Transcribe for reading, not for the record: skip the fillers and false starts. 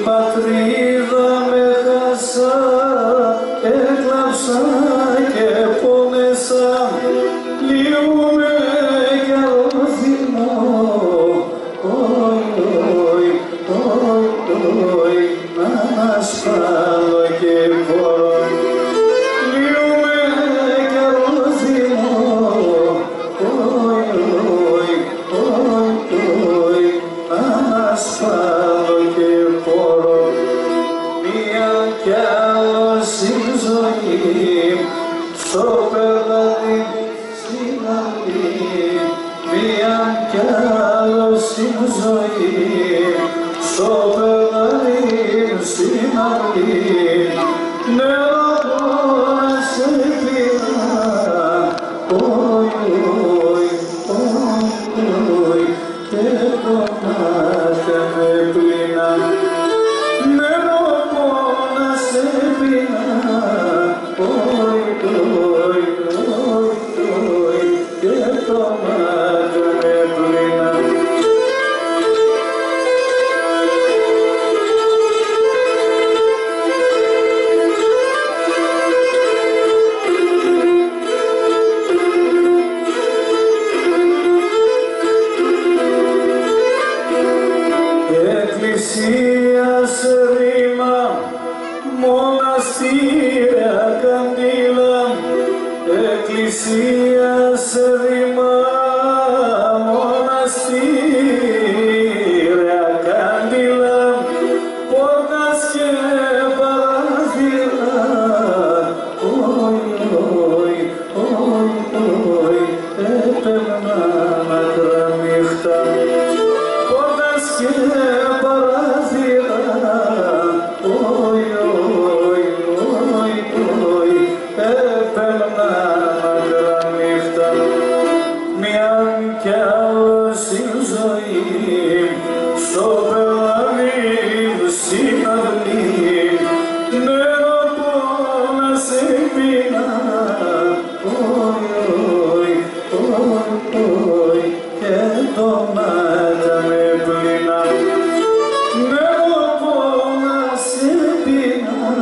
πατρίδα με χάσα, έκλαψα και πόνεσα, λιούμε κι αρώθυμο, να ασφάλω και μπορώ. Λιούμε κι αρώθυμο, να ασφάλω και μπορώ. Μία κι άλλο στην ζωή, στο παιδάκι στην αυλή. Μία κι άλλο στην ζωή, στο παιδάκι στην αυλή. Νερό να σε πειρά, και το μάθε με πλήνα. Νερό να σε πειρά, και το μάθε με πλήνα. Εκκλησία σε ρήμα, μοναστήρια καντήλα. Εκκλησία σε ρήμα, μοναστήρια καντήλα. Πόρτας και παράθυρα, έπαιρνα μακρά νύχτα. Πόρτας και παράθυρα, έπαιρνα μακρά νύχτα. Μιαν κι άλλο στην ζωή, στο παιδάκι στην αυλή. Νερό να σε πειρά, και το μάτα με πλήνα. Νερό να σε πειρά,